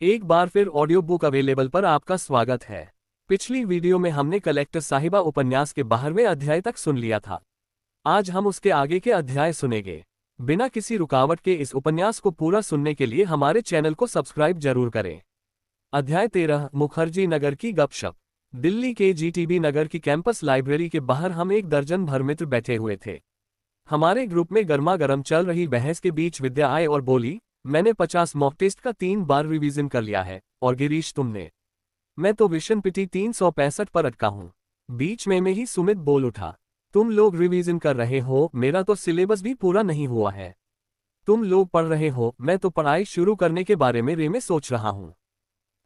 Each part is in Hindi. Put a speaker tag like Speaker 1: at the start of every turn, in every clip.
Speaker 1: एक बार फिर ऑडियो बुक अवेलेबल पर आपका स्वागत है। पिछली वीडियो में हमने कलेक्टर साहिबा उपन्यास के 12वें अध्याय तक सुन लिया था। आज हम उसके आगे के अध्याय सुनेंगे। बिना किसी रुकावट के इस उपन्यास को पूरा सुनने के लिए हमारे चैनल को सब्सक्राइब जरूर करें। अध्याय 13 मुखर्जी नगर की गपशप। दिल्ली के जीटीबी नगर की कैंपस लाइब्रेरी के बाहर हम एक दर्जन भर मित्र बैठे हुए थे। हमारे ग्रुप में गर्मा गर्म चल रही बहस के बीच विद्या आई और बोली, मैंने 50 मॉक टेस्ट का 3 बार रिवीजन कर लिया है। और गिरीश तुमने? मैं तो विशन पिटी 365 पर अटका हूँ। बीच में ही सुमित बोल उठा, तुम लोग रिवीजन कर रहे हो, मेरा तो सिलेबस भी पूरा नहीं हुआ है। तुम लोग पढ़ रहे हो, मैं तो पढ़ाई शुरू करने के बारे में सोच रहा हूँ।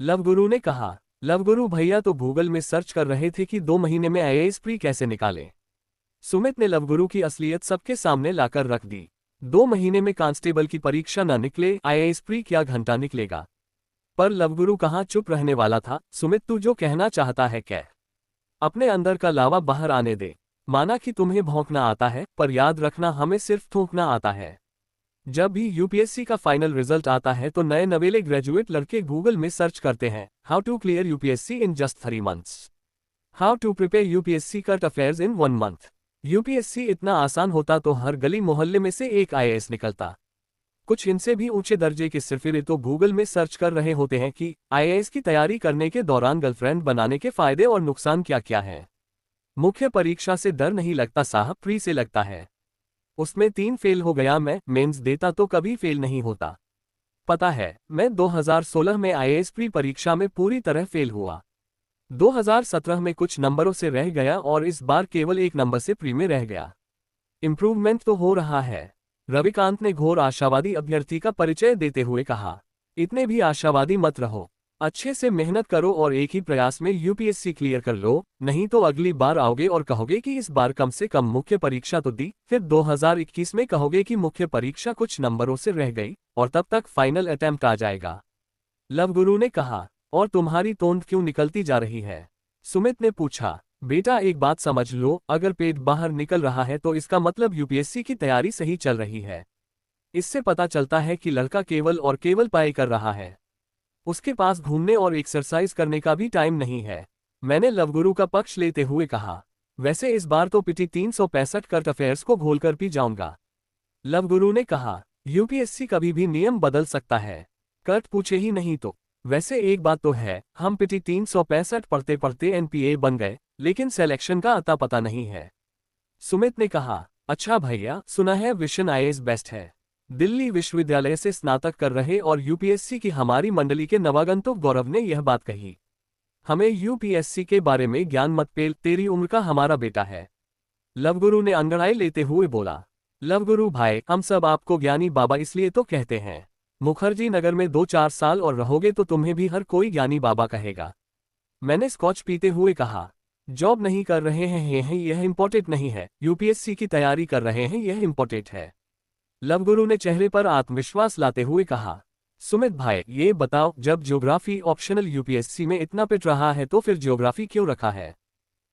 Speaker 1: लवगुरु ने कहा। लवगुरु भैया तो गूगल में सर्च कर रहे थे कि 2 महीने में आईएएस प्री कैसे निकालें। सुमित ने लवगुरु की असलियत सबके सामने लाकर रख दी। 2 महीने में कांस्टेबल की परीक्षा न निकले, आईएएस प्री क्या घंटा निकलेगा। पर लवगुरु कहाँ चुप रहने वाला था। सुमित तू जो कहना चाहता है कह, अपने अंदर का लावा बाहर आने दे। माना कि तुम्हें भौंकना आता है, पर याद रखना हमें सिर्फ थूकना आता है। जब भी यूपीएससी का फाइनल रिजल्ट आता है तो नए नवेले ग्रेजुएट लड़के गूगल में सर्च करते हैं, how to clear UPSC in just 3 months, how to prepare UPSC current affairs in 1 month. UPSC इतना आसान होता तो हर गली मोहल्ले में से एक आईएएस निकलता। कुछ इनसे भी ऊंचे दर्जे के सिरफिरे तो गूगल में सर्च कर रहे होते हैं कि आईएएस की तैयारी करने के दौरान गर्लफ्रेंड बनाने के फायदे और नुकसान क्या क्या हैं। मुख्य परीक्षा से डर नहीं लगता साहब, प्री से लगता है। उसमें 3 फेल हो गया मैं, मेंस देता तो कभी फेल नहीं होता। पता है, मैं 2016 में आईएएस प्री परीक्षा में पूरी तरह फेल हुआ। 2017 में कुछ नंबरों से रह गया और इस बार केवल 1 नंबर से प्री में रह गया। इम्प्रूवमेंट तो हो रहा है। रविकांत ने घोर आशावादी अभ्यर्थी का परिचय देते हुए कहा। इतने भी आशावादी मत रहो, अच्छे से मेहनत करो और एक ही प्रयास में यूपीएससी क्लियर कर लो, नहीं तो अगली बार आओगे और कहोगे कि इस बार कम से कम मुख्य परीक्षा तो दी, फिर 2021 में कहोगे कि मुख्य परीक्षा कुछ नंबरों से रह गई, और तब तक फाइनल अटेम्प्ट आ जाएगा। लवगुरु ने कहा। और तुम्हारी तोंद क्यों निकलती जा रही है? सुमित ने पूछा। बेटा एक बात समझ लो, अगर पेट बाहर निकल रहा है तो इसका मतलब यूपीएससी की तैयारी सही चल रही है। इससे पता चलता है कि लड़का केवल और केवल पढ़ाई कर रहा है। उसके पास घूमने और एक्सरसाइज करने का भी टाइम नहीं है। मैंने लवगुरु का पक्ष लेते हुए कहा। वैसे इस बार तो पिटी 365 करंट अफेयर्स को घोलकर पी जाऊंगा। लवगुरु ने कहा। यूपीएससी कभी भी नियम बदल सकता है, कर्ट पूछे ही नहीं तो। वैसे एक बात तो है, हम पिटी 365 पढ़ते पढ़ते एनपीए बन गए, लेकिन सिलेक्शन का अता पता नहीं है। सुमित ने कहा। अच्छा भैया, सुना है विशन आईएएस बेस्ट है। दिल्ली विश्वविद्यालय से स्नातक कर रहे और यूपीएससी की हमारी मंडली के नवागंतुक गौरव ने यह बात कही। हमें यूपीएससी के बारे में ज्ञान मत पेल, तेरी उम्र का हमारा बेटा है। लवगुरु ने अंगड़ाई लेते हुए बोला। लवगुरु भाई, हम सब आपको ज्ञानी बाबा इसलिए तो कहते हैं। मुखर्जी नगर में 2-4 साल और रहोगे तो तुम्हें भी हर कोई ज्ञानी बाबा कहेगा। मैंने स्कॉच पीते हुए कहा। जॉब नहीं कर रहे हैं यह इम्पोर्टेंट नहीं है, यूपीएससी की तैयारी कर रहे हैं यह इम्पोर्टेंट है। लवगुरु ने चेहरे पर आत्मविश्वास लाते हुए कहा। सुमित भाई ये बताओ, जब ज्योग्राफी ऑप्शनल यूपीएससी में इतना पिट रहा है तो फिर ज्योग्राफी क्यों रखा है?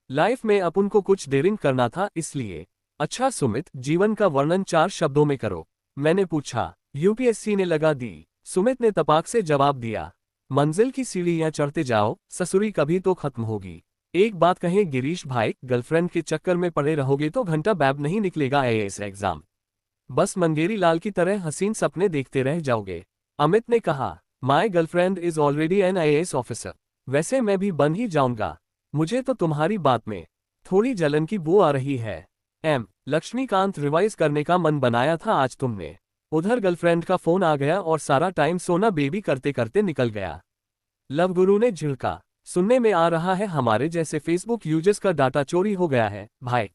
Speaker 1: लाइफ में अपन को कुछ डेयरिंग करना था इसलिए। अच्छा सुमित, जीवन का वर्णन 4 शब्दों में करो, मैंने पूछा। यूपीएससी ने लगा दी। सुमित ने तपाक से जवाब दिया। मंजिल की सीढ़ियां चढ़ते जाओ, ससुरी कभी तो खत्म होगी। एक बात कहें गिरीश भाई, गर्लफ्रेंड के चक्कर में पड़े रहोगे तो घंटा बैब नहीं निकलेगा आईएएस एग्जाम। बस मंगेरी लाल की तरह हसीन सपने देखते रह जाओगे। अमित ने कहा। My girlfriend is already an IAS officer. वैसे मैं भी बन ही जाऊंगा। मुझे तो तुम्हारी बात में थोड़ी जलन की बू आ रही है। लक्ष्मीकांत रिवाइज करने का मन बनाया था आज तुमने। उधर गर्लफ्रेंड का फोन आ गया और सारा टाइम सोना बेबी करते करते निकल गया। लवगुरु ने झिड़का। सुनने में आ रहा है हमारे जैसे फेसबुक यूजर्स का डाटा चोरी हो गया है भाई।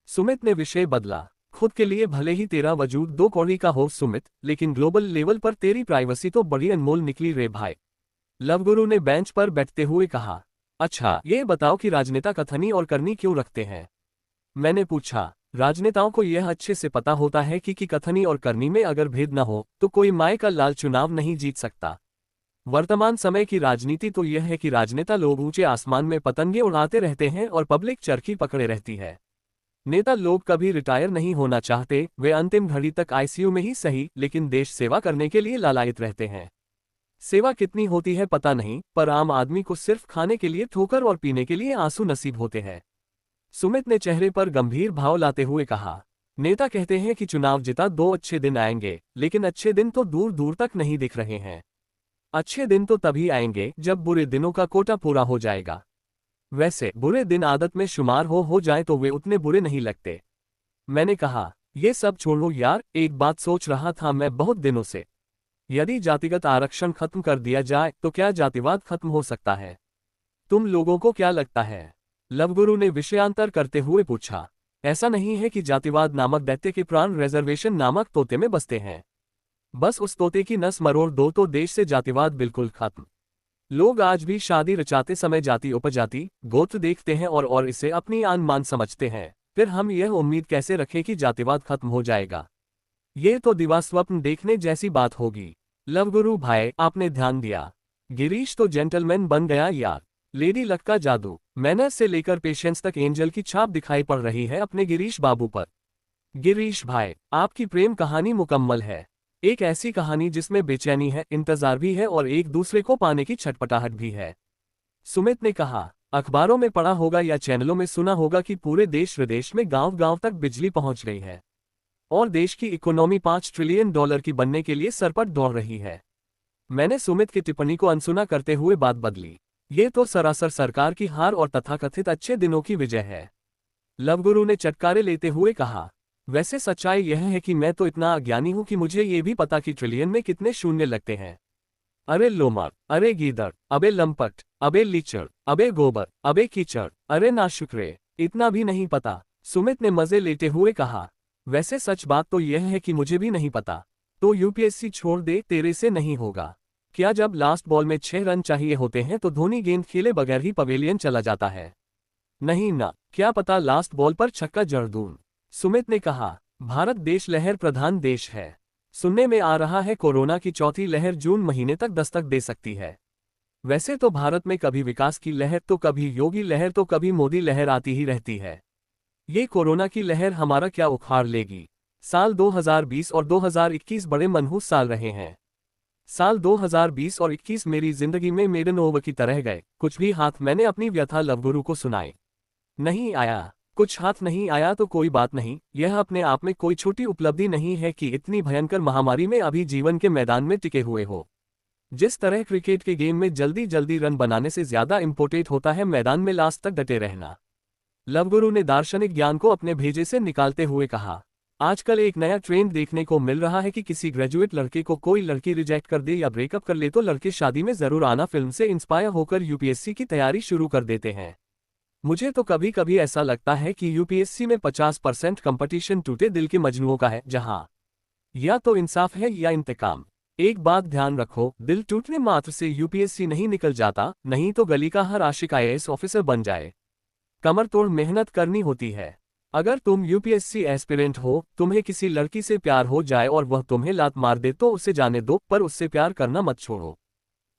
Speaker 1: सुमित ने विषय बदला। खुद के लिए भले ही तेरा वजूद 2 कौड़ी का हो सुमित, लेकिन ग्लोबल लेवल पर तेरी प्राइवेसी तो बड़ी अनमोल निकली रे भाई। लवगुरु ने बेंच पर बैठते हुए कहा। अच्छा ये बताओ कि राजनेता कथनी और करनी क्यों रखते हैं? मैंने पूछा। राजनेताओं को यह अच्छे से पता होता है कि कथनी और करनी में अगर भेद न हो तो कोई माय का लाल चुनाव नहीं जीत सकता। वर्तमान समय की राजनीति तो यह है कि राजनेता लोग ऊंचे आसमान में पतंगे उड़ाते रहते हैं और पब्लिक चरखी पकड़े रहती है। नेता लोग कभी रिटायर नहीं होना चाहते, वे अंतिम घड़ी तक आईसीयू में ही सही लेकिन देश सेवा करने के लिए लालायित रहते हैं। सेवा कितनी होती है पता नहीं, पर आम आदमी को सिर्फ खाने के लिए ठोकर और पीने के लिए आंसू नसीब होते हैं। सुमित ने चेहरे पर गंभीर भाव लाते हुए कहा, नेता कहते हैं कि चुनाव जिता 2 अच्छे दिन आएंगे, लेकिन अच्छे दिन तो दूर दूर तक नहीं दिख रहे हैं। अच्छे दिन तो तभी आएंगे जब बुरे दिनों का कोटा पूरा हो जाएगा। वैसे बुरे दिन आदत में शुमार हो जाए तो वे उतने बुरे नहीं लगते। मैंने कहा, ये सब छोड़ो यार, एक बात सोच रहा था मैं बहुत दिनों से। यदि जातिगत आरक्षण खत्म कर दिया जाए तो क्या जातिवाद खत्म हो सकता है? तुम लोगों को क्या लगता है? लवगुरु ने विषयांतर करते हुए पूछा। ऐसा नहीं है कि जातिवाद नामक दैत्य के प्राण रिजर्वेशन नामक तोते में बसते हैं। बस उस तोते की नस मरोड़ दो तो देश से जातिवाद बिल्कुल खत्म। लोग आज भी शादी रचाते समय जाति उपजाति गोत्र देखते हैं और इसे अपनी आन मान समझते हैं। फिर हम यह उम्मीद कैसे रखें कि जातिवाद खत्म हो जाएगा? ये तो दिवास्वप्न देखने जैसी बात होगी। लवगुरु भाई, आपने ध्यान दिया, गिरीश तो जेंटलमैन बन गया यार। लेडी लक का जादू, मैनर्स से लेकर पेशेंस तक एंजल की छाप दिखाई पड़ रही है अपने गिरीश बाबू पर। गिरीश भाई, आपकी प्रेम कहानी मुकम्मल है। एक ऐसी कहानी जिसमें बेचैनी है, इंतजार भी है और एक दूसरे को पाने की छटपटाहट भी है। सुमित ने कहा, अखबारों में पढ़ा होगा या चैनलों में सुना होगा कि पूरे देश विदेश में गांव गांव तक बिजली पहुंच गई है और देश की इकोनॉमी $5 ट्रिलियन की बनने के लिए सरपट दौड़ रही है। मैंने सुमित की टिप्पणी को अनसुना करते हुए बात बदली। ये तो सरासर सरकार की हार और तथाकथित अच्छे दिनों की विजय है। लवगुरु ने चटकारे लेते हुए कहा, वैसे सच्चाई यह है कि मैं तो इतना अज्ञानी हूं कि मुझे ये भी पता कि ट्रिलियन में कितने शून्य लगते हैं। अरे लोमड़, अरे गीदड़, अबे लंपट, अबे लीचड़, अबे गोबर, अबे कीचड़, अरे नाशुक्रे, इतना भी नहीं पता? सुमित ने मजे लेते हुए कहा, वैसे सच बात तो यह है कि मुझे भी नहीं पता। तो यूपीएससी छोड़ दे, तेरे से नहीं होगा क्या? जब लास्ट बॉल में 6 रन चाहिए होते हैं तो धोनी गेंद खेले बगैर ही पवेलियन चला जाता है। नहीं ना, क्या पता लास्ट बॉल पर छक्का जड़ दूं। सुमित ने कहा, भारत देश लहर प्रधान देश है। सुनने में आ रहा है कोरोना की चौथी लहर जून महीने तक दस्तक दे सकती है। वैसे तो भारत में कभी विकास की लहर तो कभी योगी लहर तो कभी मोदी लहर आती ही रहती है। ये कोरोना की लहर हमारा क्या उखाड़ लेगी? साल 2020 और 2021 बड़े मनहूस साल रहे हैं। साल 2020 और 21 मेरी जिंदगी में मेडन ओवर की तरह गए। कुछ भी हाथ मैंने अपनी व्यथा लवगुरु को सुनाई नहीं आया। कुछ हाथ नहीं आया तो कोई बात नहीं, यह अपने आप में कोई छोटी उपलब्धि नहीं है कि इतनी भयंकर महामारी में अभी जीवन के मैदान में टिके हुए हो। जिस तरह क्रिकेट के गेम में जल्दी जल्दी रन बनाने से ज्यादा इंपॉर्टेंट होता है मैदान में लास्ट तक डटे रहना। लवगुरु ने दार्शनिक ज्ञान को अपने भेजे से निकालते हुए कहा, आजकल एक नया ट्रेंड देखने को मिल रहा है कि किसी ग्रेजुएट लड़के को कोई लड़की रिजेक्ट कर दे या ब्रेकअप कर ले तो लड़के शादी में जरूर आना फिल्म से इंस्पायर होकर यूपीएससी की तैयारी शुरू कर देते हैं। मुझे तो कभी कभी ऐसा लगता है कि यूपीएससी में 50% कंपटीशन टूटे दिल के मजनुओं का है, जहां या तो इंसाफ है या इंतकाम। एक बात ध्यान रखो, दिल टूटने मात्र से यूपीएससी नहीं निकल जाता, नहीं तो गली का हर आशिक आईएएस ऑफिसर बन जाए। कमर तोड़ मेहनत करनी होती है। अगर तुम यूपीएससी एस्पिरेंट हो, तुम्हें किसी लड़की से प्यार हो जाए और वह तुम्हें लात मार दे तो उसे जाने दो, पर उससे प्यार करना मत छोड़ो।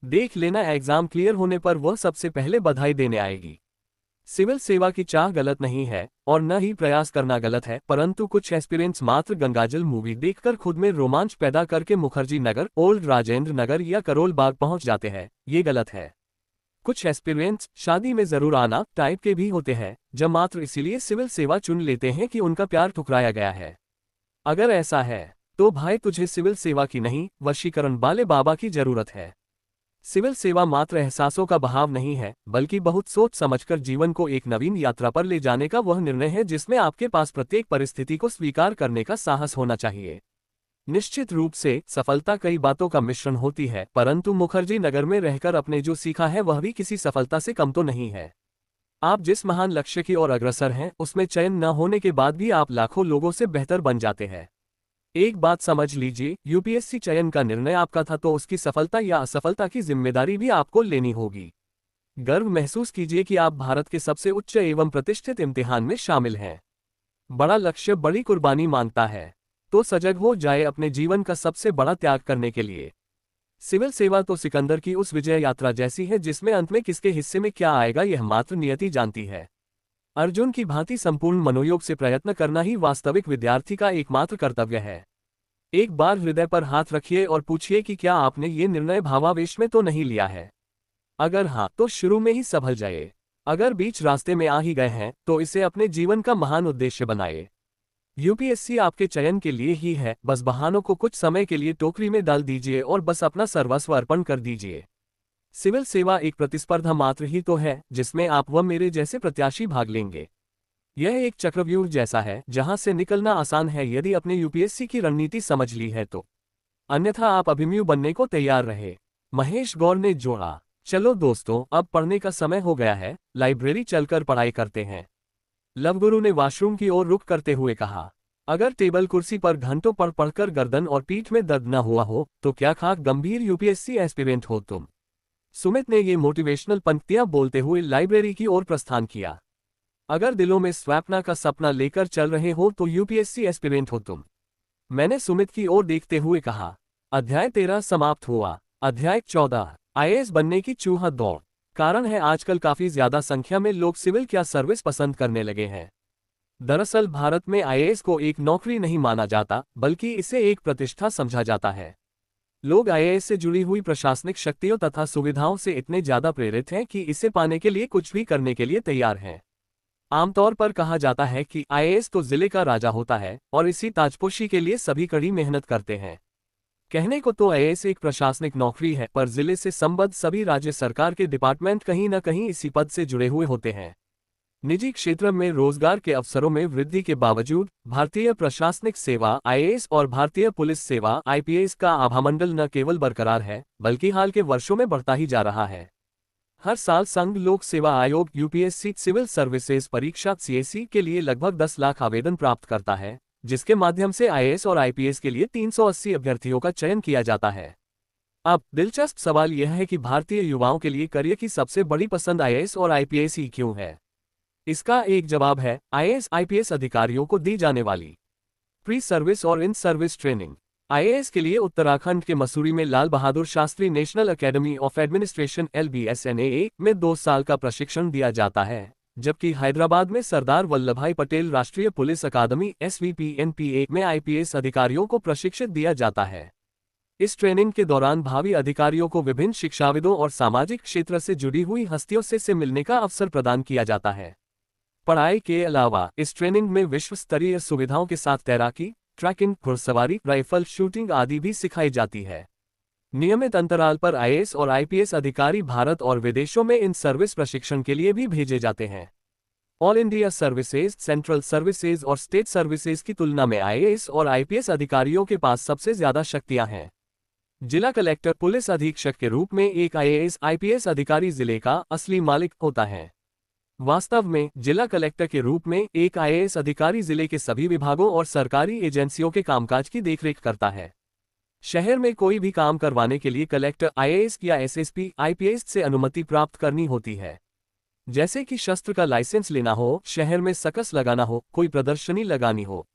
Speaker 1: देख लेना, एग्जाम क्लियर होने पर वह सबसे पहले बधाई देने आएगी। सिविल सेवा की चाह गलत नहीं है और न ही प्रयास करना गलत है, परंतु कुछ एस्पिरेंट्स मात्र गंगाजल मूवी देखकर खुद में रोमांच पैदा करके मुखर्जी नगर, ओल्ड राजेंद्र नगर या करोल बाग पहुंच जाते हैं, ये गलत है। कुछ एस्पिरेंट्स शादी में जरूर आना टाइप के भी होते हैं, जब मात्र इसीलिए सिविल सेवा चुन लेते हैं कि उनका प्यार ठुकराया गया है। अगर ऐसा है तो भाई तुझे सिविल सेवा की नहीं, वशीकरण वाले बाबा की जरूरत है। सिविल सेवा मात्र एहसासों का बहाव नहीं है, बल्कि बहुत सोच समझकर जीवन को एक नवीन यात्रा पर ले जाने का वह निर्णय है जिसमें आपके पास प्रत्येक परिस्थिति को स्वीकार करने का साहस होना चाहिए। निश्चित रूप से सफलता कई बातों का मिश्रण होती है, परंतु मुखर्जी नगर में रहकर अपने जो सीखा है वह भी किसी सफलता से कम तो नहीं है। आप जिस महान लक्ष्य की ओर अग्रसर हैं, उसमें चयन न होने के बाद भी आप लाखों लोगों से बेहतर बन जाते हैं। एक बात समझ लीजिए, यूपीएससी चयन का निर्णय आपका था तो उसकी सफलता या असफलता की जिम्मेदारी भी आपको लेनी होगी। गर्व महसूस कीजिए कि आप भारत के सबसे उच्च एवं प्रतिष्ठित इम्तिहान में शामिल हैं। बड़ा लक्ष्य बड़ी कुर्बानी मांगता है, तो सजग हो जाए अपने जीवन का सबसे बड़ा त्याग करने के लिए। सिविल सेवा तो सिकंदर की उस विजय यात्रा जैसी है जिसमें अंत में किसके हिस्से में क्या आएगा यह मात्र नियति जानती है। अर्जुन की भांति संपूर्ण मनोयोग से प्रयत्न करना ही वास्तविक विद्यार्थी का एकमात्र कर्तव्य है। एक बार हृदय पर हाथ रखिए और पूछिए कि क्या आपने ये निर्णय भावावेश में तो नहीं लिया है। अगर हाँ, तो शुरू में ही संभल जाइए। अगर बीच रास्ते में आ ही गए हैं तो इसे अपने जीवन का महान उद्देश्य बनाइए। यूपीएससी आपके चयन के लिए ही है, बस बहानों को कुछ समय के लिए टोकरी में डाल दीजिए और बस अपना सर्वस्व अर्पण कर दीजिए। सिविल सेवा एक प्रतिस्पर्धा मात्र ही तो है जिसमें आप व मेरे जैसे प्रत्याशी भाग लेंगे। यह एक चक्रव्यूह जैसा है जहां से निकलना आसान है यदि अपने यूपीएससी की रणनीति समझ ली है तो, अन्यथा आप अभिमन्यु बनने को तैयार रहे। महेश गौर ने जोड़ा। चलो दोस्तों, अब पढ़ने का समय हो गया है, लाइब्रेरी चलकर पढ़ाई करते हैं। लवगुरु ने वॉशरूम की ओर रुख करते हुए कहा। अगर टेबल कुर्सी पर घंटों पढ़ पढ़कर गर्दन और पीठ में दर्द न हुआ हो तो क्या खाक गंभीर यूपीएससी एस्पिरेंट हो तुम। सुमित ने ये मोटिवेशनल पंक्तियां बोलते हुए लाइब्रेरी की ओर प्रस्थान किया। अगर दिलों में स्वप्न का सपना लेकर चल रहे हो तो यूपीएससी एस्पिरेंट हो तुम, मैंने सुमित की ओर देखते हुए कहा। अध्याय 13 समाप्त हुआ। अध्याय 14, आईएएस बनने की चूहा दौड़। कारण है आजकल काफी ज्यादा संख्या में लोग सिविल क्या सर्विस पसंद करने लगे हैं। दरअसल भारत में आईएएस को एक नौकरी नहीं माना जाता बल्कि इसे एक प्रतिष्ठा समझा जाता है। लोग आईएएस से जुड़ी हुई प्रशासनिक शक्तियों तथा सुविधाओं से इतने ज्यादा प्रेरित हैं कि इसे पाने के लिए कुछ भी करने के लिए तैयार हैं। आमतौर पर कहा जाता है कि आईएएस तो जिले का राजा होता है और इसी ताजपोशी के लिए सभी कड़ी मेहनत करते हैं। कहने को तो आईएएस एक प्रशासनिक नौकरी है, पर जिले से संबद्ध सभी राज्य सरकार के डिपार्टमेंट कहीं न कहीं इसी पद से जुड़े हुए होते हैं। निजी क्षेत्र में रोजगार के अवसरों में वृद्धि के बावजूद भारतीय प्रशासनिक सेवा आईएएस और भारतीय पुलिस सेवा आईपीएस का आभामंडल न केवल बरकरार है बल्कि हाल के वर्षों में बढ़ता ही जा रहा है। हर साल संघ लोक सेवा आयोग यूपीएससी सिविल सर्विसेज परीक्षा सीएससी के लिए लगभग 10 लाख आवेदन प्राप्त करता है, जिसके माध्यम से आईएएस और आईपीएस के लिए 380 अभ्यर्थियों का चयन किया जाता है। अब दिलचस्प सवाल यह है कि भारतीय युवाओं के लिए करियर की सबसे बड़ी पसंद आईएएस और आईपीएस ही क्यों है। इसका एक जवाब है आईएएस आईपीएस अधिकारियों को दी जाने वाली प्री सर्विस और इन सर्विस ट्रेनिंग। आईएएस के लिए उत्तराखंड के मसूरी में Lal Bahadur Shastri national academy of administration LBSNAA में 2 साल का प्रशिक्षण दिया जाता है, जबकि हैदराबाद में सरदार वल्लभभाई पटेल राष्ट्रीय पुलिस अकादमी SVPNPA में आईपीएस अधिकारियों को प्रशिक्षित दिया जाता है। इस ट्रेनिंग के दौरान भावी अधिकारियों को विभिन्न शिक्षाविदों और सामाजिक क्षेत्र से जुड़ी हुई हस्तियों से मिलने का अवसर प्रदान किया जाता है। पढ़ाई के अलावा इस ट्रेनिंग में विश्व स्तरीय सुविधाओं के साथ तैराकी, ट्रैकिंग, घुड़सवारी, राइफल शूटिंग आदि भी सिखाई जाती है। नियमित अंतराल पर आईएएस और आईपीएस अधिकारी भारत और विदेशों में इन सर्विस प्रशिक्षण के लिए भी भेजे जाते हैं। All India services, central services और स्टेट सर्विसेज की तुलना में आईएएस और आईपीएस अधिकारियों के पास सबसे ज्यादा शक्तियां हैं। जिला कलेक्टर पुलिस अधीक्षक के रूप में एक आईएएस आईपीएस अधिकारी जिले का असली मालिक होता है। वास्तव में जिला कलेक्टर के रूप में एक आईएएस अधिकारी जिले के सभी विभागों और सरकारी एजेंसियों के कामकाज की देखरेख करता है। शहर में कोई भी काम करवाने के लिए कलेक्टर आईएएस या एसएसपी आईपीएस से अनुमति प्राप्त करनी होती है। जैसे कि शस्त्र का लाइसेंस लेना हो, शहर में सकस लगाना हो, कोई प्रदर्शनी लगानी हो,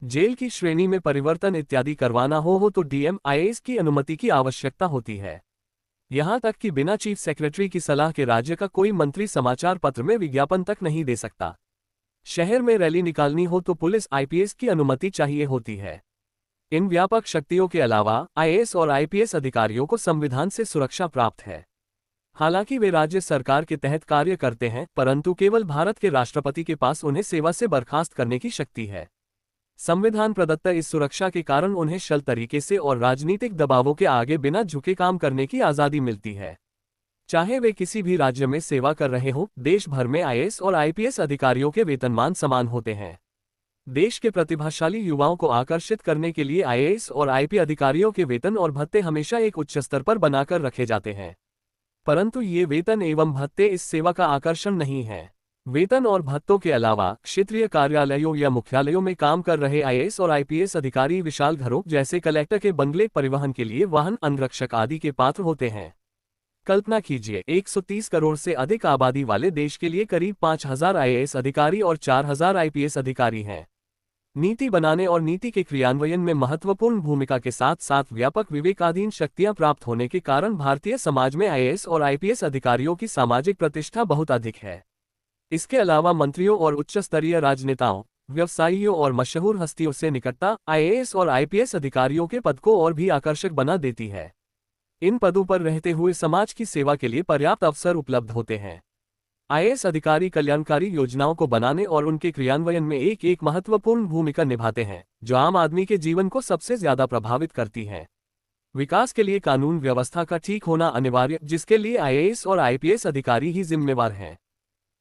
Speaker 1: जेल की श्रेणी में परिवर्तन इत्यादि करवाना हो तो डीएम आईएएस की अनुमति की आवश्यकता होती है। यहां तक कि बिना चीफ सेक्रेटरी की सलाह के राज्य का कोई मंत्री समाचार पत्र में विज्ञापन तक नहीं दे सकता। शहर में रैली निकालनी हो तो पुलिस आईपीएस की अनुमति चाहिए होती है। इन व्यापक शक्तियों के अलावा आईएएस और आईपीएस अधिकारियों को संविधान से सुरक्षा प्राप्त है। हालांकि वे राज्य सरकार के तहत कार्य करते हैं, परंतु केवल भारत के राष्ट्रपति के पास उन्हें सेवा से बर्खास्त करने की शक्ति है। संविधान प्रदत्त इस सुरक्षा के कारण उन्हें छल तरीके से और राजनीतिक दबावों के आगे बिना झुके काम करने की आज़ादी मिलती है। चाहे वे किसी भी राज्य में सेवा कर रहे हों, देश भर में आईएएस और आईपीएस अधिकारियों के वेतनमान समान होते हैं। देश के प्रतिभाशाली युवाओं को आकर्षित करने के लिए आईएएस और आईपी अधिकारियों के वेतन और भत्ते हमेशा एक उच्च स्तर पर बनाकर रखे जाते हैं। परंतु ये वेतन एवं भत्ते इस सेवा का आकर्षण नहीं है। वेतन और भत्तों के अलावा क्षेत्रीय कार्यालयों या मुख्यालयों में काम कर रहे आईएएस और आईपीएस अधिकारी विशाल घरों जैसे कलेक्टर के बंगले, परिवहन के लिए वाहन, अंगरक्षक आदि के पात्र होते हैं। कल्पना कीजिए, 130 करोड़ से अधिक आबादी वाले देश के लिए करीब 5000 आईएएस अधिकारी और 4000 आईपीएस अधिकारी हैं। नीति बनाने और नीति के क्रियान्वयन में महत्वपूर्ण भूमिका के साथ साथ व्यापक विवेकाधीन शक्तियां प्राप्त होने के कारण भारतीय समाज में आईएएस और आईपीएस अधिकारियों की सामाजिक प्रतिष्ठा बहुत अधिक है। इसके अलावा मंत्रियों और उच्च स्तरीय राजनेताओं, व्यवसायियों और मशहूर हस्तियों से निकटता आईएएस और आईपीएस अधिकारियों के पद को और भी आकर्षक बना देती है। इन पदों पर रहते हुए समाज की सेवा के लिए पर्याप्त अवसर उपलब्ध होते हैं। आईएएस अधिकारी कल्याणकारी योजनाओं को बनाने और उनके क्रियान्वयन में एक एक महत्वपूर्ण भूमिका निभाते हैं, जो आम आदमी के जीवन को सबसे ज्यादा प्रभावित करती है। विकास के लिए कानून व्यवस्था का ठीक होना अनिवार्य, जिसके लिए आईएएस और आईपीएस अधिकारी ही जिम्मेवार हैं।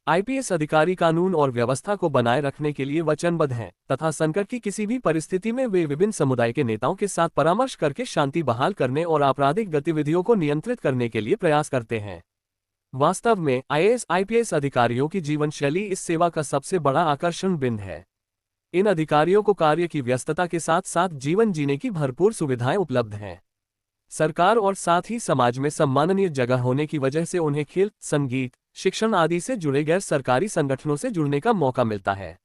Speaker 1: आईपीएस अधिकारी कानून और व्यवस्था को बनाए रखने के लिए वचनबद्ध हैं तथा संकट की किसी भी परिस्थिति में वे विभिन्न समुदाय के नेताओं के साथ परामर्श करके शांति बहाल करने और आपराधिक गतिविधियों को नियंत्रित करने के लिए प्रयास करते हैं। वास्तव में आईएएस आईपीएस अधिकारियों की जीवन शैली इस सेवा का सबसे बड़ा आकर्षण बिंदु है। इन अधिकारियों को कार्य की व्यस्तता के साथ साथ जीवन जीने की भरपूर सुविधाएं उपलब्ध हैं। सरकार और साथ ही समाज में सम्माननीय जगह होने की वजह से उन्हें खेल, संगीत, शिक्षण आदि से जुड़े गैर सरकारी संगठनों से जुड़ने का मौका मिलता है।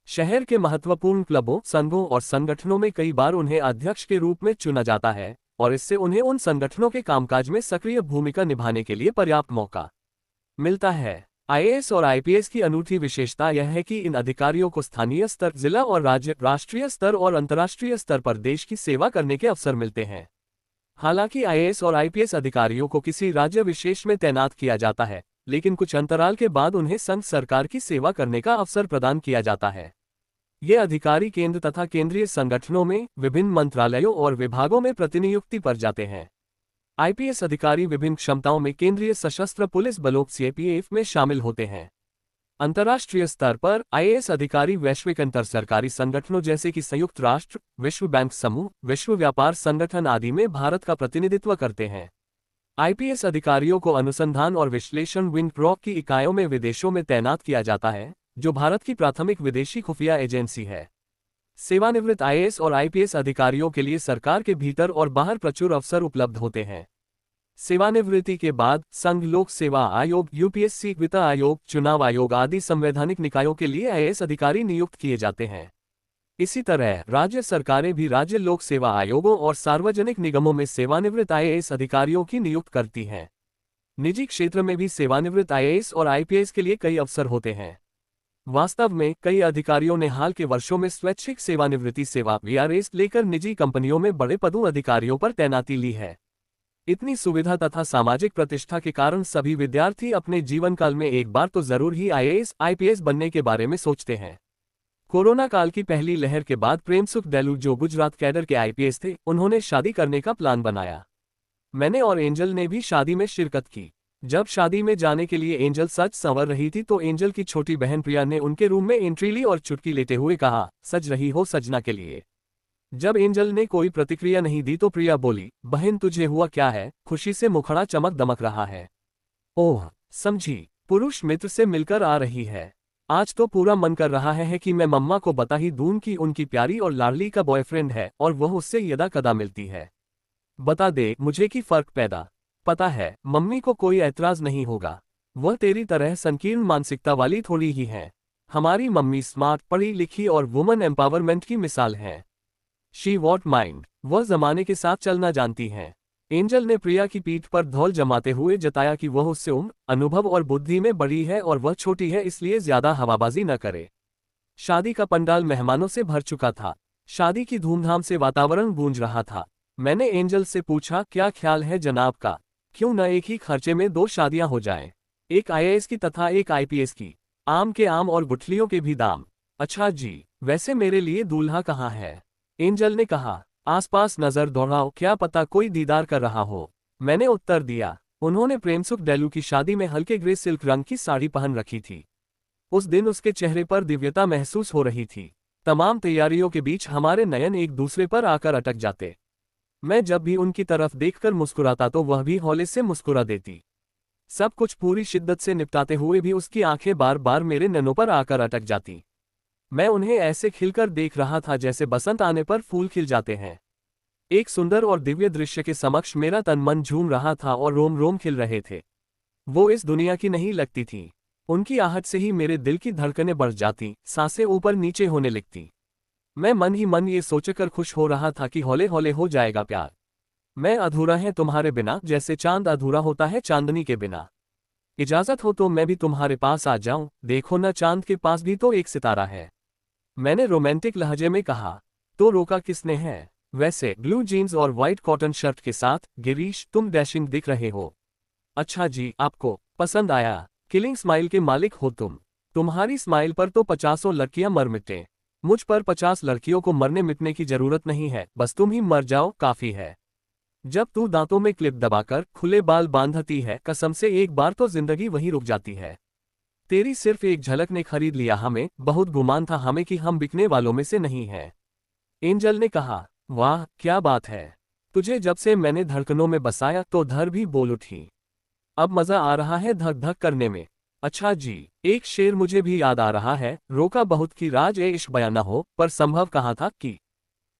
Speaker 1: शहर के महत्वपूर्ण क्लबों, संघों और संगठनों में कई बार उन्हें अध्यक्ष के रूप में चुना जाता है और इससे उन्हें उन संगठनों के कामकाज में सक्रिय भूमिका निभाने के लिए पर्याप्त मौका मिलता है। आईएएस और आईपीएस की अनूठी विशेषता यह है कि इन अधिकारियों को स्थानीय स्तर, जिला और राज्य, राष्ट्रीय स्तर और अंतर्राष्ट्रीय स्तर पर देश की सेवा करने के अवसर मिलते हैं। हालांकि आईएएस और आईपीएस अधिकारियों को किसी राज्य विशेष में तैनात किया जाता है, लेकिन कुछ अंतराल के बाद उन्हें संघ सरकार की सेवा करने का अवसर प्रदान किया जाता है। ये अधिकारी केंद्र तथा केंद्रीय संगठनों में, विभिन्न मंत्रालयों और विभागों में प्रतिनियुक्ति पर जाते हैं। आईपीएस अधिकारी विभिन्न क्षमताओं में केंद्रीय सशस्त्र पुलिस बलों सीआरपीएफ में शामिल होते हैं। अंतर्राष्ट्रीय स्तर पर आईएएस अधिकारी वैश्विक अंतर सरकारी संगठनों जैसे कि संयुक्त राष्ट्र, विश्व बैंक समूह, विश्व व्यापार संगठन आदि में भारत का प्रतिनिधित्व करते हैं। आईपीएस अधिकारियों को अनुसंधान और विश्लेषण विंग रॉक की इकाइयों में विदेशों में तैनात किया जाता है, जो भारत की प्राथमिक विदेशी खुफिया एजेंसी है। सेवानिवृत्त आईएएस और आईपीएस अधिकारियों के लिए सरकार के भीतर और बाहर प्रचुर अवसर उपलब्ध होते हैं। सेवानिवृत्ति के बाद संघ लोक सेवा आयोग, यूपीएससी, वित्त आयोग, चुनाव आयोग आदि संवैधानिक निकायों के लिए आईएएस अधिकारी नियुक्त किए जाते हैं। इसी तरह राज्य सरकारें भी राज्य लोक सेवा आयोगों और सार्वजनिक निगमों में सेवानिवृत्त आईएएस अधिकारियों की नियुक्त करती हैं। निजी क्षेत्र में भी सेवानिवृत्त आईएएस और आईपीएस के लिए कई अवसर होते हैं। वास्तव में कई अधिकारियों ने हाल के वर्षों में स्वैच्छिक सेवानिवृत्ति सेवा वीआरएस लेकर निजी कंपनियों में बड़े पदों अधिकारियों पर तैनाती ली है। इतनी सुविधा तथा सामाजिक प्रतिष्ठा के कारण सभी विद्यार्थी अपने जीवन काल में एक बार तो जरूर ही आईएएस आईपीएस बनने के बारे में सोचते हैं। कोरोना काल की पहली लहर के बाद प्रेमसुख डेलू, जो गुजरात कैडर के आईपीएस थे, उन्होंने शादी करने का प्लान बनाया। मैंने और एंजल ने भी शादी में शिरकत की। जब शादी में जाने के लिए एंजल सज संवर रही थी तो एंजल की छोटी बहन प्रिया ने उनके रूम में एंट्री ली और चुटकी लेते हुए कहा, सज रही हो सजना के लिए। जब एंजल ने कोई प्रतिक्रिया नहीं दी तो प्रिया बोली, बहन तुझे हुआ क्या है? खुशी से मुखड़ा चमक दमक रहा है। ओह, समझी, पुरुष मित्र से मिलकर आ रही है। आज तो पूरा मन कर रहा है कि मैं मम्मा को बता ही दूं कि उनकी प्यारी और लाडली का बॉयफ्रेंड है और वह उससे यदा कदा मिलती है। बता दे मुझे कि फर्क पैदा। पता है मम्मी को कोई ऐतराज नहीं होगा। वह तेरी तरह संकीर्ण मानसिकता वाली थोड़ी ही है। हमारी मम्मी स्मार्ट, पढ़ी लिखी और वुमन एम्पावरमेंट की मिसाल है। शी वॉट माइंड, वह जमाने के साथ चलना जानती हैं। एंजल ने प्रिया की पीठ पर धौल जमाते हुए जताया कि वह उससे उम्र, अनुभव और बुद्धि में बड़ी है और वह छोटी है, इसलिए ज्यादा हवाबाजी न करे। शादी का पंडाल मेहमानों से भर चुका था। शादी की धूमधाम से वातावरण गूंज रहा था। मैंने एंजल से पूछा, क्या ख्याल है जनाब का? क्यों न एक ही खर्चे में 2 शादियां हो जाएं? एक आईएएस की तथा एक आईपीएस की। आम के आम और गुठलियों के भी दाम। अच्छा जी, वैसे मेरे लिए दूल्हा कहाँ है? एंजल ने कहा, आसपास नजर दौड़ाओ, क्या पता कोई दीदार कर रहा हो। मैंने उत्तर दिया। उन्होंने प्रेमसुख डेलू की शादी में हल्के ग्रे सिल्क रंग की साड़ी पहन रखी थी। उस दिन उसके चेहरे पर दिव्यता महसूस हो रही थी। तमाम तैयारियों के बीच हमारे नयन एक दूसरे पर आकर अटक जाते। मैं जब भी उनकी तरफ देखकर मुस्कुराता तो वह भी हौले से मुस्कुरा देती। सब कुछ पूरी शिद्दत से निपटाते हुए भी उसकी आंखें बार बार मेरे नैनों पर आकर अटक जाती। मैं उन्हें ऐसे खिलकर देख रहा था जैसे बसंत आने पर फूल खिल जाते हैं। एक सुंदर और दिव्य दृश्य के समक्ष मेरा तन मन झूम रहा था और रोम रोम खिल रहे थे। वो इस दुनिया की नहीं लगती थी। उनकी आहट से ही मेरे दिल की धड़कनें बढ़ जाती, सांसें ऊपर नीचे होने लगती। मैं मन ही मन ये सोचकर खुश हो रहा था कि हौले हौले हो जाएगा प्यार। मैं अधूरा है तुम्हारे बिना, जैसे चांद अधूरा होता है चांदनी के बिना। इजाजत हो तो मैं भी तुम्हारे पास आ जाऊं, देखो न चांद के पास भी तो एक सितारा है। मैंने रोमांटिक लहजे में कहा। तो रोका किसने है? वैसे ब्लू जीन्स और व्हाइट कॉटन शर्ट के साथ, गिरीश तुम डैशिंग दिख रहे हो। अच्छा जी, आपको पसंद आया? किलिंग स्माइल के मालिक हो तुम। तुम्हारी स्माइल पर तो 50 लड़कियां मर मिटे। मुझ पर 50 लड़कियों को मरने मिटने की जरूरत नहीं है, बस तुम ही मर जाओ काफी है। जब तू दांतों में क्लिप दबाकर खुले बाल बांधती है, कसम से एक बार तो जिंदगी वहीं रुक जाती है। तेरी सिर्फ एक झलक ने खरीद लिया हमें, बहुत गुमान था हमें कि हम बिकने वालों में से नहीं हैं। एंजल ने कहा। वाह क्या बात है। तुझे जब से मैंने धड़कनों में बसाया तो धर भी बोल उठी। अब मजा आ रहा है धक धक करने में। अच्छा जी, एक शेर मुझे भी याद आ रहा है, रोका बहुत कि राज ए इश्क बयां न हो, पर संभव कहाँ था कि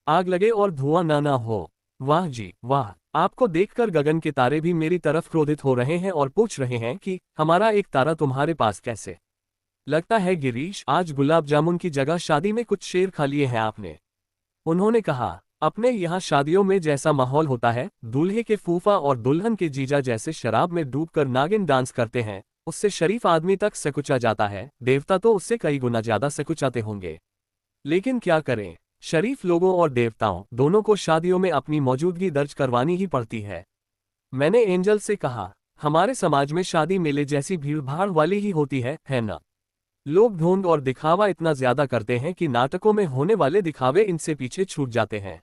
Speaker 1: आग लगे और धुआं ना हो। वाह जी वाह, आपको देखकर गगन के तारे भी मेरी तरफ क्रोधित हो रहे हैं और पूछ रहे हैं कि हमारा एक तारा तुम्हारे पास कैसे? लगता है गिरीश, आज गुलाब जामुन की जगह शादी में कुछ शेर खा लिए हैं आपने। उन्होंने कहा। अपने यहाँ शादियों में जैसा माहौल होता है, दूल्हे के फूफा और दुल्हन के जीजा जैसे शराब में डूबकर नागिन डांस करते हैं, उससे शरीफ आदमी तक सकुचा जाता है, देवता तो उससे कई गुना ज्यादा सकुचाते होंगे। लेकिन क्या करें, शरीफ लोगों और देवताओं दोनों को शादियों में अपनी मौजूदगी दर्ज करवानी ही पड़ती है। मैंने एंजल से कहा। हमारे समाज में शादी मेले जैसी भीड़भाड़ वाली ही होती है ना? लोग ढोंग और दिखावा इतना ज्यादा करते हैं कि नाटकों में होने वाले दिखावे इनसे पीछे छूट जाते हैं।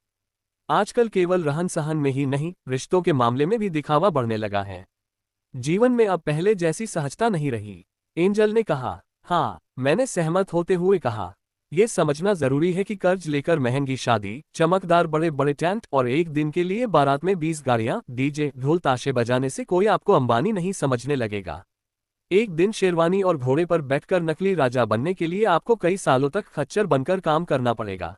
Speaker 1: आजकल केवल रहन सहन में ही नहीं, रिश्तों के मामले में भी दिखावा बढ़ने लगा है। जीवन में अब पहले जैसी सहजता नहीं रही। एंजल ने कहा। हाँ, मैंने सहमत होते हुए कहा। यह समझना जरूरी है कि कर्ज लेकर महंगी शादी, चमकदार बड़े बड़े टेंट और एक दिन के लिए बारात में 20 गाड़ियां, डीजे, ढोल ताशे बजाने से कोई आपको अंबानी नहीं समझने लगेगा। एक दिन शेरवानी और घोड़े पर बैठकर नकली राजा बनने के लिए आपको कई सालों तक खच्चर बनकर काम करना पड़ेगा।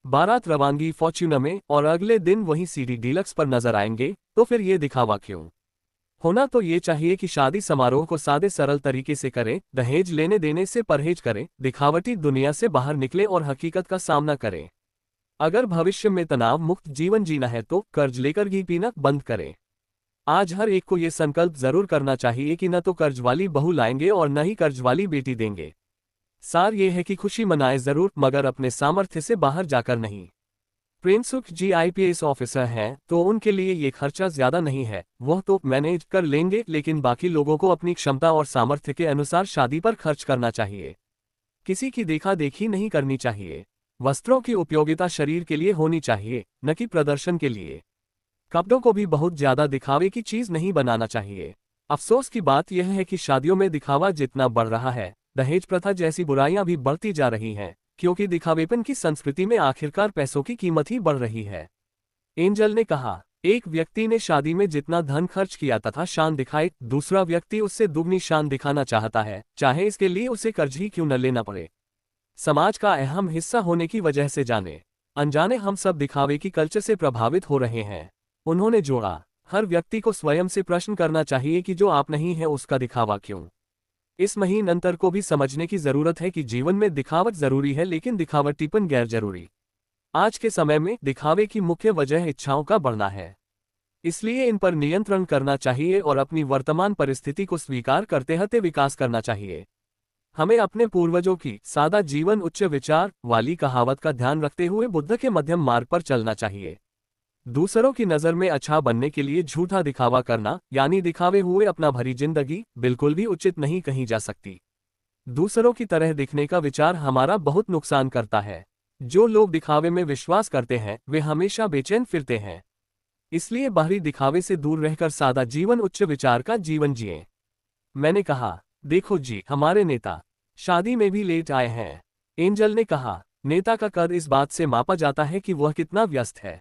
Speaker 1: बारात रवानगी फॉर्च्यूनर में और अगले दिन वहीं सीडी डीलक्स पर नजर आएंगे, तो फिर ये दिखावा क्यों? होना तो ये चाहिए कि शादी समारोह को सादे सरल तरीके से करें, दहेज लेने देने से परहेज करें, दिखावटी दुनिया से बाहर निकले और हकीकत का सामना करें। अगर भविष्य में तनाव मुक्त जीवन जीना है तो कर्ज लेकर घी पीना बंद करें। आज हर एक को ये संकल्प जरूर करना चाहिए कि न तो कर्ज वाली बहू लाएंगे और न ही कर्ज वाली बेटी देंगे। सार ये है कि खुशी मनाए जरूर, मगर अपने सामर्थ्य से बाहर जाकर नहीं। प्रेमसुख जी आईपीएस ऑफिसर हैं, तो उनके लिए ये खर्चा ज्यादा नहीं है, वह तो मैनेज कर लेंगे, लेकिन बाकी लोगों को अपनी क्षमता और सामर्थ्य के अनुसार शादी पर खर्च करना चाहिए। किसी की देखा देखी नहीं करनी चाहिए। वस्त्रों की उपयोगिता शरीर के लिए होनी चाहिए, न कि प्रदर्शन के लिए। कपड़ों को भी बहुत ज्यादा दिखावे की चीज नहीं बनाना चाहिए। अफसोस की बात यह है कि शादियों में दिखावा जितना बढ़ रहा है, दहेज प्रथा जैसी बुराइयां भी बढ़ती जा रही हैं, क्योंकि दिखावेपन की संस्कृति में आखिरकार पैसों की कीमत ही बढ़ रही है। एंजल ने कहा। एक व्यक्ति ने शादी में जितना धन खर्च किया तथा शान दिखाई, दूसरा व्यक्ति उससे दुगनी शान दिखाना चाहता है, चाहे इसके लिए उसे कर्ज ही क्यों न लेना पड़े। समाज का अहम हिस्सा होने की वजह से जाने अनजाने हम सब दिखावे की कल्चर से प्रभावित हो रहे हैं। उन्होंने जोड़ा। हर व्यक्ति को स्वयं से प्रश्न करना चाहिए कि जो आप नहीं है उसका दिखावा क्यों। इस महीन अंतर को भी समझने की जरूरत है कि जीवन में दिखावट जरूरी है, लेकिन दिखावटीपन गैर जरूरी। आज के समय में दिखावे की मुख्य वजह इच्छाओं का बढ़ना है, इसलिए इन पर नियंत्रण करना चाहिए और अपनी वर्तमान परिस्थिति को स्वीकार करते हुए विकास करना चाहिए। हमें अपने पूर्वजों की सादा जीवन उच्च विचार वाली कहावत का ध्यान रखते हुए बुद्ध के मध्यम मार्ग पर चलना चाहिए। दूसरों की नज़र में अच्छा बनने के लिए झूठा दिखावा करना, यानी दिखावे हुए अपना भरी जिंदगी, बिल्कुल भी उचित नहीं कही जा सकती। दूसरों की तरह दिखने का विचार हमारा बहुत नुकसान करता है। जो लोग दिखावे में विश्वास करते हैं वे हमेशा बेचैन फिरते हैं। इसलिए बाहरी दिखावे से दूर रहकर सादा जीवन उच्च विचार का जीवन जिएं। मैंने कहा। देखो जी, हमारे नेता शादी में भी लेट आए हैं। एंजल ने कहा। नेता का कद इस बात से मापा जाता है कि वह कितना व्यस्त है।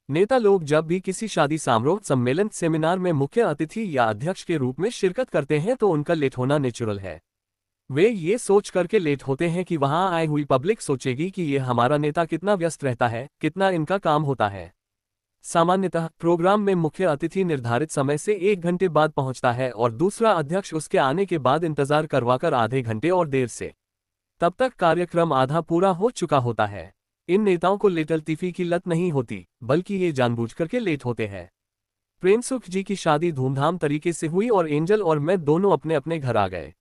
Speaker 1: नेता लोग जब भी किसी शादी समारोह, सम्मेलन, सेमिनार में मुख्य अतिथि या अध्यक्ष के रूप में शिरकत करते हैं तो उनका लेट होना नेचुरल है। वे ये सोच करके लेट होते हैं कि वहां आई हुई पब्लिक सोचेगी कि ये हमारा नेता कितना व्यस्त रहता है, कितना इनका काम होता है। सामान्यतः प्रोग्राम में मुख्य अतिथि निर्धारित समय से 1 घंटे बाद पहुंचता है और दूसरा अध्यक्ष उसके आने के बाद इंतजार करवाकर आधे घंटे और देर से। तब तक कार्यक्रम आधा पूरा हो चुका होता है। इन नेताओं को लेटलतीफी की लत नहीं होती, बल्कि ये जानबूझ करके लेट होते हैं। प्रेमसुख जी की शादी धूमधाम तरीके से हुई और एंजल और मैं दोनों अपने अपने घर आ गए।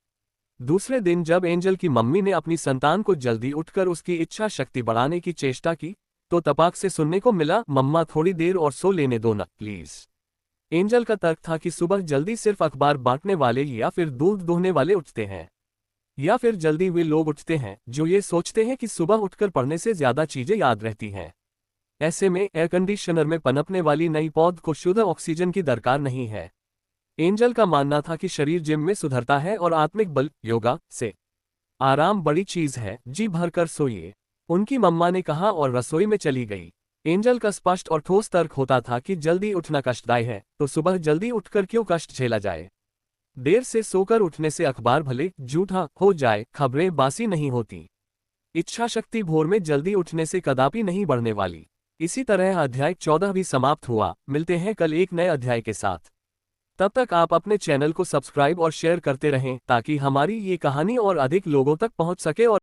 Speaker 1: दूसरे दिन जब एंजल की मम्मी ने अपनी संतान को जल्दी उठकर उसकी इच्छा शक्ति बढ़ाने की चेष्टा की, तो तपाक से सुनने को मिला, मम्मा थोड़ी देर और सो लेने दो ना प्लीज। एंजल का तर्क था कि सुबह जल्दी सिर्फ अखबार बांटने वाले या फिर दूध दूहने वाले उठते हैं, या फिर जल्दी वे लोग उठते हैं जो ये सोचते हैं कि सुबह उठकर पढ़ने से ज्यादा चीजें याद रहती हैं। ऐसे में एयर कंडीशनर में पनपने वाली नई पौध को शुद्ध ऑक्सीजन की दरकार नहीं है। एंजल का मानना था कि शरीर जिम में सुधरता है और आत्मिक बल योगा से आराम बड़ी चीज है, जी भरकर सोइए, उनकी मम्मा ने कहा और रसोई में चली गई। एंजल का स्पष्ट और ठोस तर्क होता था कि जल्दी उठना कष्टदायी है, तो सुबह जल्दी उठकर क्यों कष्ट झेला जाए। देर से सोकर उठने से अखबार भले झूठा हो जाए, खबरें बासी नहीं होती। इच्छा शक्ति भोर में जल्दी उठने से कदापि नहीं बढ़ने वाली। इसी तरह अध्याय 14 भी समाप्त हुआ। मिलते हैं कल एक नए अध्याय के साथ। तब तक आप अपने चैनल को सब्सक्राइब और शेयर करते रहें ताकि हमारी ये कहानी और अधिक लोगों तक पहुंच सके और